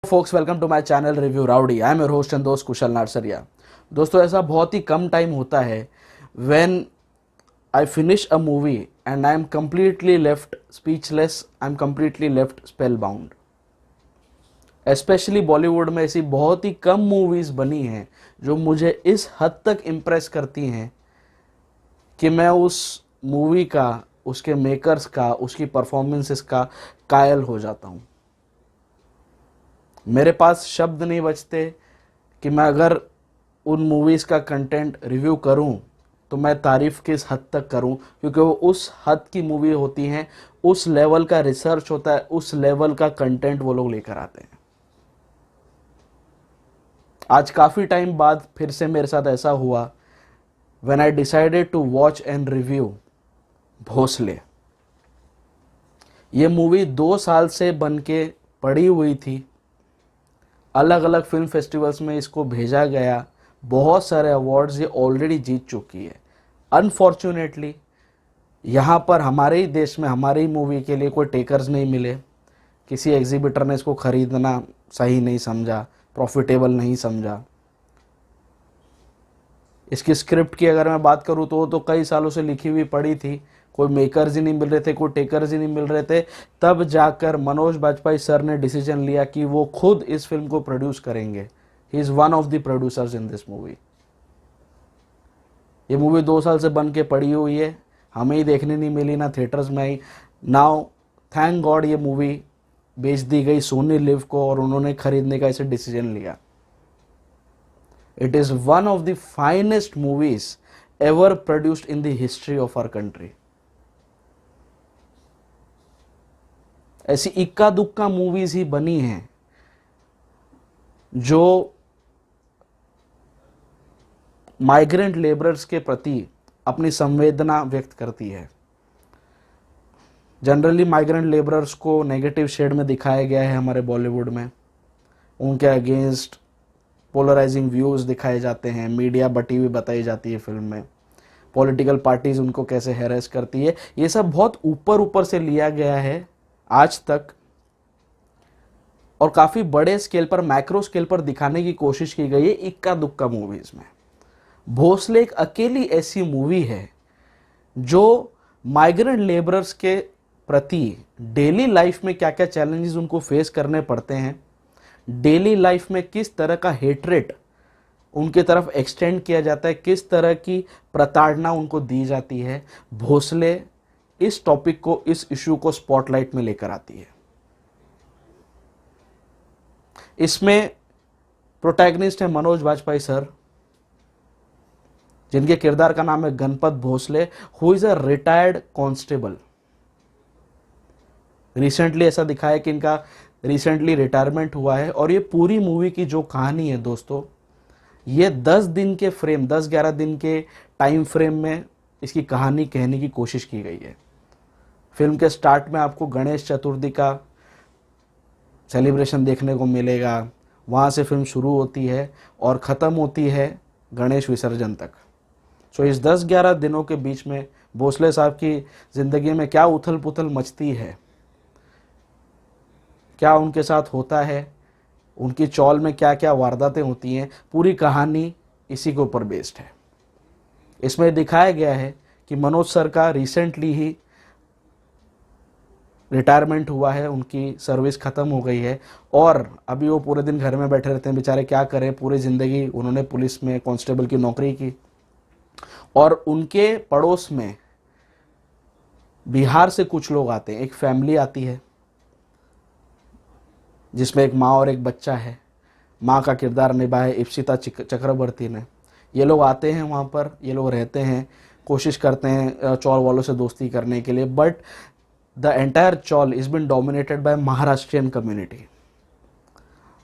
folks, welcome to my channel Review Rowdy. I am your host and दोस्त कुशल नारसरिया। दोस्तों, ऐसा बहुत ही कम टाइम होता है when I finish a movie and I am completely left speechless, I am completely left spellbound. Specially Bollywood में ऐसी बहुत ही कम movies बनी हैं जो मुझे इस हद तक इम्प्रेस करती हैं कि मैं उस मूवी का, उसके मेकर्स का, उसकी परफॉर्मेंसेस का कायल हो जाता हूँ। मेरे पास शब्द नहीं बचते कि मैं अगर उन मूवीज़ का कंटेंट रिव्यू करूं तो मैं तारीफ़ किस हद तक करूं, क्योंकि वो उस हद की मूवी होती हैं, उस लेवल का रिसर्च होता है, उस लेवल का कंटेंट वो लोग लेकर आते हैं। आज काफ़ी टाइम बाद फिर से मेरे साथ ऐसा हुआ when I decided to watch and review Bhosle. ये मूवी 2 साल से बन के पड़ी हुई थी, अलग अलग फिल्म फेस्टिवल्स में इसको भेजा गया, बहुत सारे अवार्ड्स ये ऑलरेडी जीत चुकी है। अनफॉर्चुनेटली यहाँ पर हमारे ही देश में हमारी ही मूवी के लिए कोई टेकर्स नहीं मिले। किसी एग्जीबिटर ने इसको ख़रीदना सही नहीं समझा, प्रॉफिटेबल नहीं समझा। इसकी स्क्रिप्ट की अगर मैं बात करूँ तो वो तो कई सालों से लिखी हुई पड़ी थी, कोई मेकर्स ही नहीं मिल रहे थे, कोई टेकर्स ही नहीं मिल रहे थे। तब जाकर मनोज बाजपेयी सर ने डिसीजन लिया कि वो खुद इस फिल्म को प्रोड्यूस करेंगे। He is one of the producers in this movie. ये मूवी 2 साल से बन के पड़ी हुई है, हमें ही देखने नहीं मिली, ना थिएटर्स में आई। नाउ थैंक गॉड ये मूवी बेच दी गई सोनी लिव को और उन्होंने खरीदने का इसे डिसीजन लिया। It is one of the finest movies ever produced in the history of our country. ऐसी इक्का दुक्का मूवीज ही बनी हैं जो माइग्रेंट लेबरर्स के प्रति अपनी संवेदना व्यक्त करती है। जनरली माइग्रेंट लेबरर्स को नेगेटिव शेड में दिखाया गया है हमारे बॉलीवुड में। उनके अगेंस्ट पोलराइजिंग व्यूज़ दिखाए जाते हैं, मीडिया बटी हुई बताई जाती है फिल्म में, पॉलिटिकल पार्टीज उनको कैसे हैरेस करती है। ये सब बहुत ऊपर ऊपर से लिया गया है आज तक, और काफ़ी बड़े स्केल पर, मैक्रो स्केल पर दिखाने की कोशिश की गई है इक्का दुक्का मूवीज़ में। भोसले एक अकेली ऐसी मूवी है जो माइग्रेंट लेबरर्स के प्रति डेली लाइफ में क्या क्या चैलेंजेस उनको फेस करने पड़ते हैं, डेली लाइफ में किस तरह का हेट्रेट उनके तरफ एक्सटेंड किया जाता है, किस तरह की प्रताड़ना उनको दी जाती है, भोसले इस टॉपिक को, इस इशू को स्पॉटलाइट में लेकर आती है। इसमें प्रोटैगनिस्ट है मनोज बाजपेयी सर, जिनके किरदार का नाम है Ganpat Bhosle, who is a retired constable. Recently ऐसा दिखाया कि इनका रिसेंटली रिटायरमेंट हुआ है। और ये पूरी मूवी की जो कहानी है दोस्तों, ये 10 दिन के फ्रेम, 10-11 दिन के टाइम फ्रेम में इसकी कहानी कहने की कोशिश की गई है। फिल्म के स्टार्ट में आपको गणेश चतुर्थी का सेलिब्रेशन देखने को मिलेगा, वहाँ से फिल्म शुरू होती है और ख़त्म होती है गणेश विसर्जन तक। सो इस 10-11 दिनों के बीच में भोसले साहब की ज़िंदगी में क्या उथल पुथल मचती है, क्या उनके साथ होता है, उनकी चौल में क्या क्या वारदातें होती हैं, पूरी कहानी इसी के ऊपर बेस्ड है। इसमें दिखाया गया है कि मनोज सर का रिसेंटली ही रिटायरमेंट हुआ है, उनकी सर्विस ख़त्म हो गई है और अभी वो पूरे दिन घर में बैठे रहते हैं। बेचारे क्या करें, पूरी ज़िंदगी उन्होंने पुलिस में कांस्टेबल की नौकरी की। और उनके पड़ोस में बिहार से कुछ लोग आते हैं, एक फैमिली आती है जिसमें एक माँ और एक बच्चा है। माँ का किरदार निभाया है इप्सिता चक्रवर्ती ने। ये लोग आते हैं वहाँ पर, ये लोग रहते हैं, कोशिश करते हैं चौल वालों से दोस्ती करने के लिए, but the entire chawl is been dominated by Maharashtrian community.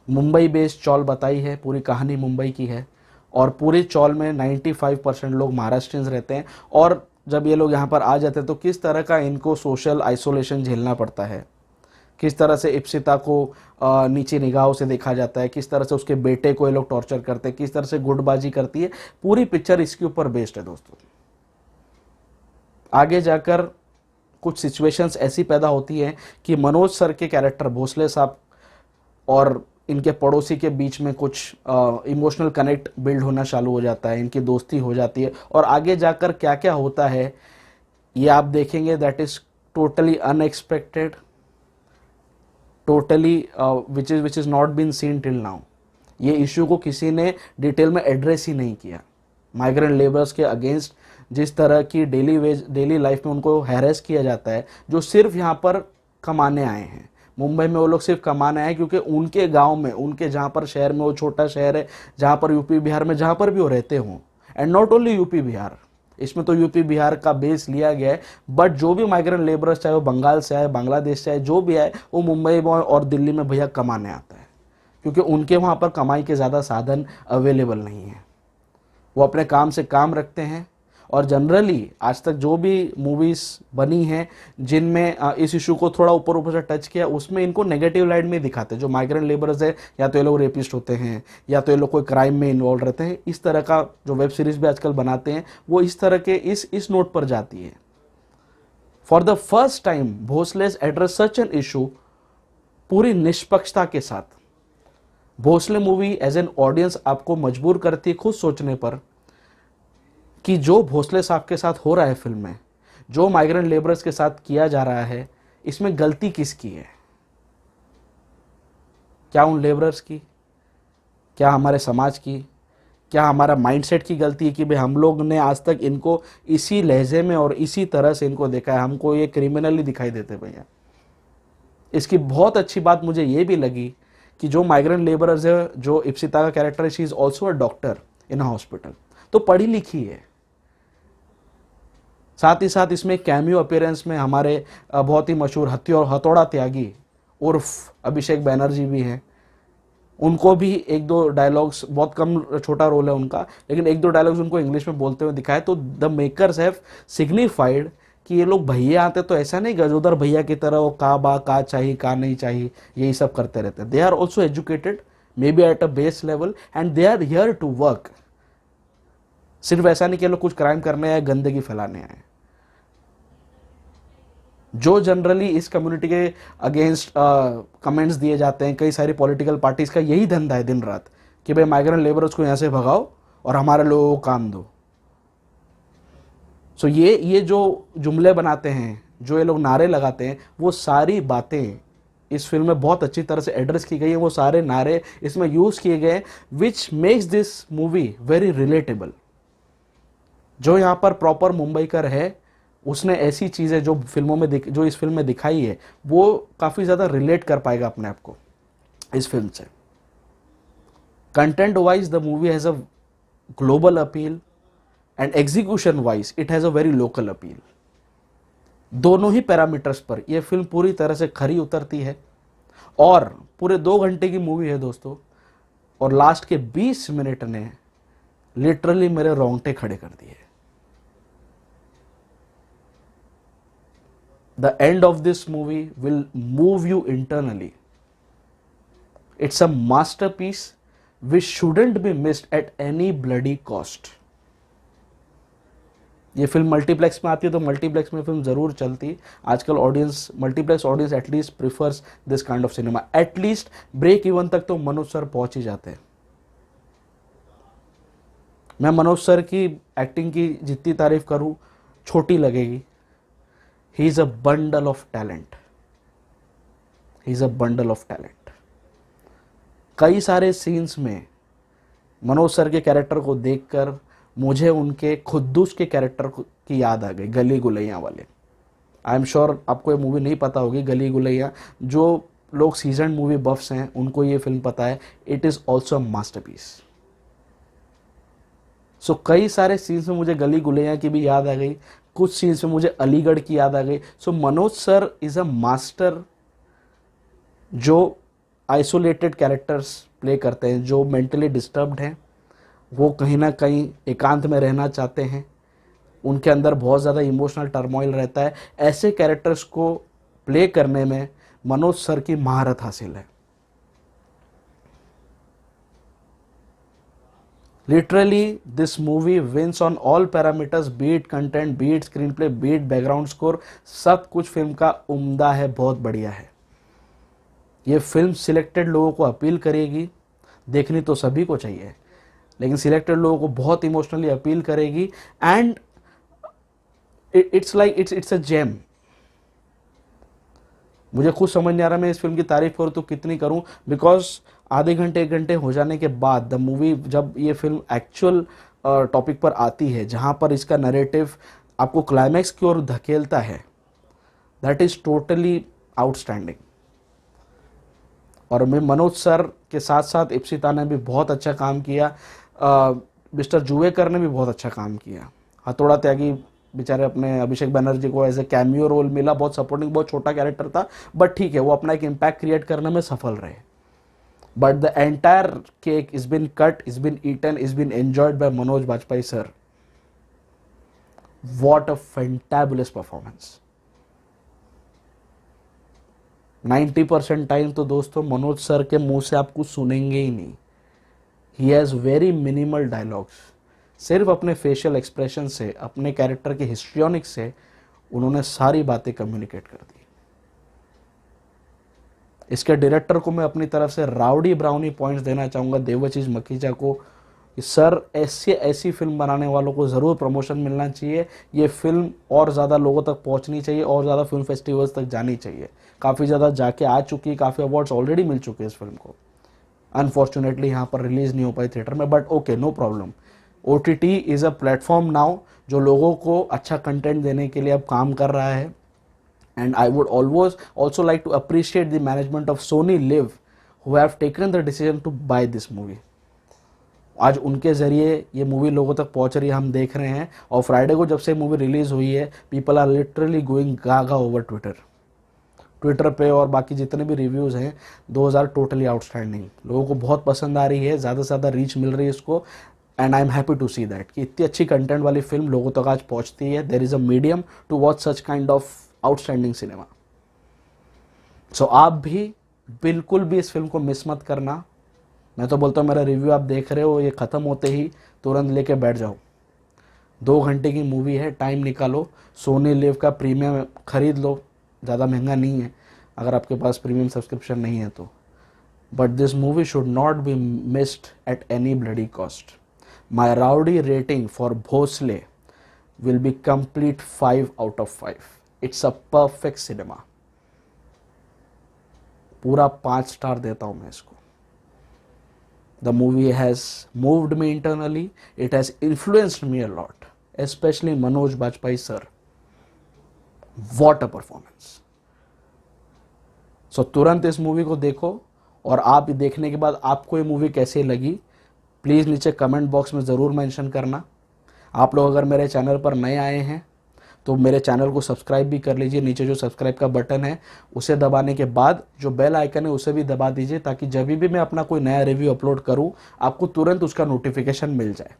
Mumbai based chawl बताई है, पूरी कहानी मुंबई की है और पूरी चौल में 95% लोग महाराष्ट्रियंस रहते हैं। और जब ये लोग यहाँ पर आ जाते हैं तो किस तरह का इनको सोशल आइसोलेशन झेलना पड़ता है, किस तरह से इप्सिता को नीची निगाहों से देखा जाता है, किस तरह से उसके बेटे को ये लोग टॉर्चर करते हैं, किस तरह से गुटबाजी करती है, पूरी पिक्चर इसके ऊपर बेस्ड है दोस्तों। आगे जाकर कुछ सिचुएशंस ऐसी पैदा होती हैं कि मनोज सर के कैरेक्टर भोसले साहब और इनके पड़ोसी के बीच में कुछ इमोशनल कनेक्ट बिल्ड होना चालू हो जाता है, इनकी दोस्ती हो जाती है, और आगे जाकर क्या क्या होता है ये आप देखेंगे। That is totally unexpected, totally which is not been seen till now. ये इशू को किसी ने डिटेल में एड्रेस ही नहीं किया। माइग्रेंट लेबर्स के अगेंस्ट जिस तरह की डेली लाइफ में उनको हैरेस किया जाता है, जो सिर्फ यहाँ पर कमाने आए हैं। मुंबई में वो लोग सिर्फ कमाने आए क्योंकि उनके गांव में, उनके जहाँ पर शहर में, वो छोटा शहर है जहाँ पर यूपी बिहार में जहाँ पर भी वो रहते हों, and not only UP Bihar, इसमें तो यूपी बिहार का बेस लिया गया है, बट जो भी माइग्रेंट लेबरर्स, चाहे वो बंगाल से आए, बांग्लादेश से आए, जो भी आए, वो मुंबई में और दिल्ली में भैया कमाने आता है, क्योंकि उनके वहाँ पर कमाई के ज़्यादा साधन अवेलेबल नहीं है। वो अपने काम से काम रखते हैं। और जनरली आज तक जो भी मूवीज़ बनी हैं जिनमें इस इशू को थोड़ा ऊपर ऊपर से टच किया, उसमें इनको नेगेटिव लाइट में दिखाते हैं। जो माइग्रेंट लेबरर्स है, या तो ये लोग रेपिस्ट होते हैं, या तो ये लोग कोई क्राइम में इन्वॉल्व रहते हैं। इस तरह का जो वेब सीरीज़ भी आजकल बनाते हैं, वो इस तरह के इस नोट पर जाती है। For the first time Bhosle's address such an issue पूरी निष्पक्षता के साथ। Bhosle movie as an audience आपको मजबूर करती है खुद सोचने पर कि जो भोसले साहब के साथ हो रहा है फिल्म में, जो माइग्रेंट लेबरर्स के साथ किया जा रहा है, इसमें गलती किसकी है? क्या उन लेबरर्स की? क्या हमारे समाज की? क्या हमारा माइंडसेट की गलती है कि भाई हम लोग ने आज तक इनको इसी लहजे में और इसी तरह से इनको देखा है, हमको ये क्रिमिनली दिखाई देते भैया। इसकी बहुत अच्छी बात मुझे ये भी लगी कि जो माइग्रेंट लेबरर्स है, जो इप्सिता का कैरेक्टर है, she is also a doctor in a hospital, तो पढ़ी लिखी है। साथ ही साथ इसमें कैमियो अपीयरेंस में हमारे बहुत ही मशहूर हथौड़ा त्यागी उर्फ अभिषेक बैनर्जी भी हैं। उनको भी एक दो डायलॉग्स, बहुत कम छोटा रोल है उनका, लेकिन एक दो डायलॉग्स उनको इंग्लिश में बोलते हुए दिखाए। तो द मेकर्स हैव सिग्निफाइड कि ये लोग भैया आते तो ऐसा नहीं गजोदर भैया की तरह वो का चाहिए का नहीं चाहिए यही सब करते रहते। They are also educated, maybe at a base level, and they are here to work. सिर्फ ऐसा नहीं कि लोग कुछ क्राइम करने आए, गंदगी फैलाने आए। जो जनरली इस कम्युनिटी के अगेंस्ट कमेंट्स दिए जाते हैं, कई सारी पॉलिटिकल पार्टीज का यही धंधा है दिन रात कि भाई माइग्रेंट लेबरर्स को यहाँ से भगाओ और हमारे लोगों को काम दो। सो ये जो जुमले बनाते हैं, जो ये लोग नारे लगाते हैं, वो सारी बातें इस फिल्म में बहुत अच्छी तरह से एड्रेस की गई है। वो सारे नारे इसमें यूज किए गए, which makes this movie very relatable. जो यहाँ पर प्रॉपर मुंबईकर है, उसने ऐसी चीज़ें जो फिल्मों में जो इस फिल्म में दिखाई है, वो काफ़ी ज़्यादा रिलेट कर पाएगा अपने आप को इस फिल्म से। Content wise the movie has a global appeal, and execution wise it has a very local appeal. दोनों ही पैरामीटर्स पर यह फिल्म पूरी तरह से खरी उतरती है। और पूरे 2 घंटे की मूवी है दोस्तों, और लास्ट के 20 मिनट ने लिटरली मेरे रोंगटे खड़े कर दिए। The end of this movie will move you internally. It's a masterpiece which shouldn't be missed at any bloody cost. ये फिल्म मल्टीप्लेक्स में आती है तो मल्टीप्लेक्स में फिल्म ज़रूर चलती। आजकल audience, multiplex audience at least prefers this kind of cinema. At least break even तक तो मनोज सर पहुंच ही जाते हैं। मैं मनोज सर की एक्टिंग की जितनी तारीफ करूं छोटी लगेगी। He is a bundle of talent. He is a bundle of talent. कई सारे सीन्स में मनोज सर के कैरेक्टर को देखकर मुझे उनके खुद्दूस के कैरेक्टर की याद आ गई, गली गुलैया वाले। आई एम श्योर आपको ये मूवी नहीं पता होगी, गली गुलैया। जो लोग सीजन मूवी बफ्स हैं उनको ये फिल्म पता है। It is also a masterpiece. So कई सारे सीन्स में मुझे गली गुलैया की भी याद आ गई, कुछ सीन्स में मुझे अलीगढ़ की याद आ गई। So Manoj sir is a master जो आइसोलेटेड कैरेक्टर्स प्ले करते हैं, जो मेंटली डिस्टर्ब्ड हैं, वो कहीं ना कहीं एकांत में रहना चाहते हैं, उनके अंदर बहुत ज़्यादा इमोशनल टर्मोइल रहता है। ऐसे कैरेक्टर्स को प्ले करने में मनोज सर की महारत हासिल है। Literally, this movie wins on all parameters, be it content, be it screenplay, be it background score, सब कुछ फिल्म का उम्दा है, बहुत बढ़िया है। ये फिल्म सिलेक्टेड लोगों को अपील करेगी, देखनी तो सभी को चाहिए, लेकिन सिलेक्टेड लोगों को बहुत इमोशनली अपील करेगी। And it's a gem. मुझे खुद समझ नहीं आ रहा मैं इस फिल्म की तारीफ करूँ तो कितनी करूँ, बिकॉज आधे घंटे 1 घंटे हो जाने के बाद द मूवी, जब ये फिल्म एक्चुअल टॉपिक पर आती है, जहाँ पर इसका नरेटिव आपको क्लाइमैक्स की ओर धकेलता है, दैट इज टोटली आउटस्टैंडिंग। और मैं मनोज सर के साथ साथ इप्सिता ने भी बहुत अच्छा काम किया, मिस्टर जुवेकर ने भी बहुत अच्छा काम किया। हथौड़ा त्यागी बेचारे अपने अभिषेक बनर्जी को एज ए कैमियो रोल मिला, बहुत सपोर्टिंग, बहुत छोटा कैरेक्टर था, बट ठीक है, वो अपना एक इम्पैक्ट क्रिएट करने में सफल रहे। But the entire cake is been cut, is been eaten, is been enjoyed by Manoj Bajpayee sir. What a fantabulous performance. 90% time तो दोस्तों मनोज सर के मुंह से आप कुछ सुनेंगे ही नहीं। He has very minimal dialogues. सिर्फ अपने फेशियल एक्सप्रेशन से, अपने कैरेक्टर के हिस्ट्रियोनिक्स से उन्होंने सारी बातें कम्युनिकेट कर दी। इसके डायरेक्टर को मैं अपनी तरफ से राउडी ब्राउनी पॉइंट्स देना चाहूँगा, देवाशीष मखीजा को, कि सर ऐसी फिल्म बनाने वालों को ज़रूर प्रमोशन मिलना चाहिए। ये फिल्म और ज़्यादा लोगों तक पहुंचनी चाहिए और ज़्यादा फिल्म फेस्टिवल्स तक जानी चाहिए। काफ़ी ज़्यादा जाके आ चुकी है, काफ़ी अवार्ड्स ऑलरेडी मिल चुके हैं इस फिल्म को। अनफॉर्चुनेटली यहाँ पर रिलीज़ नहीं हो पाई थिएटर में, but okay, no problem. OTT is a platform now जो लोगों को अच्छा कंटेंट देने के लिए अब काम कर रहा है। And I would always also like to appreciate the management of Sony LIV who have taken the decision to buy this movie. आज उनके ज़रिए ये मूवी लोगों तक पहुंच रही है, हम देख रहे हैं। और फ्राइडे को जब से मूवी रिलीज़ हुई है, people are literally going gaga over Twitter पे, और बाकी जितने भी रिव्यूज़ हैं 2000 टोटली आउटस्टैंडिंग। लोगों को बहुत पसंद आ रही है, ज़्यादा से ज़्यादा रीच मिल रही है इसको। And I am happy to see that कि इतनी अच्छी कंटेंट वाली फिल्म लोगों तक आज पहुंचती है। There is a medium to watch such kind of outstanding cinema. So आप भी बिल्कुल भी इस फिल्म को मिस मत करना। मैं तो बोलता हूँ मेरा रिव्यू आप देख रहे हो, ये ख़त्म होते ही तुरंत लेके बैठ जाओ। 2 घंटे की मूवी है, टाइम निकालो, सोनी लिव का प्रीमियम खरीद लो, ज़्यादा महंगा नहीं है अगर आपके पास प्रीमियम सब्सक्रिप्शन नहीं है तो। But this movie should not be missed at any bloody cost. My rowdy rating for Bhosle will be complete 5 out of 5। It's a perfect cinema. पूरा 5 स्टार देता हूँ मैं इसको। The movie has moved me internally. It has influenced me a lot, especially Manoj Bajpayee sir. What a performance! So तुरंत इस movie को देखो, और आप देखने के बाद आपको ये मूवी कैसे लगी प्लीज़ नीचे कमेंट बॉक्स में ज़रूर मेंशन करना। आप लोग अगर मेरे चैनल पर नए आए हैं तो मेरे चैनल को सब्सक्राइब भी कर लीजिए। नीचे जो सब्सक्राइब का बटन है उसे दबाने के बाद जो बेल आइकन है उसे भी दबा दीजिए, ताकि जब भी मैं अपना कोई नया रिव्यू अपलोड करूं आपको तुरंत उसका नोटिफिकेशन मिल जाए।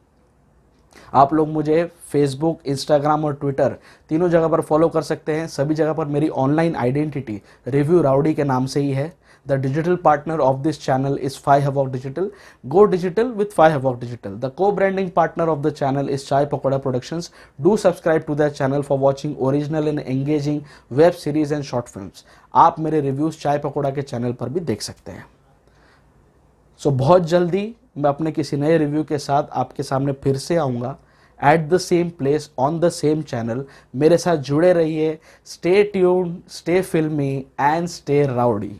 आप लोग मुझे फेसबुक, इंस्टाग्राम और ट्विटर तीनों जगह पर फॉलो कर सकते हैं। सभी जगह पर मेरी ऑनलाइन आइडेंटिटी रिव्यू राउडी के नाम से ही है। The digital partner of this channel is 5 Havoc Digital. Go digital with 5 Havoc Digital. The co-branding partner of the channel is Chai Pakoda Productions. Do subscribe to their channel for watching original and engaging web series and short films. आप मेरे reviews चाय पकोड़ा के channel पर भी देख सकते हैं। सो बहुत जल्दी मैं अपने किसी नए रिव्यू के साथ आपके सामने फिर से आऊँगा, at the same place on the same channel. मेरे साथ जुड़े रहिए। स्टे ट्यून्ड, स्टे फिल्मी एंड स्टे राउडी।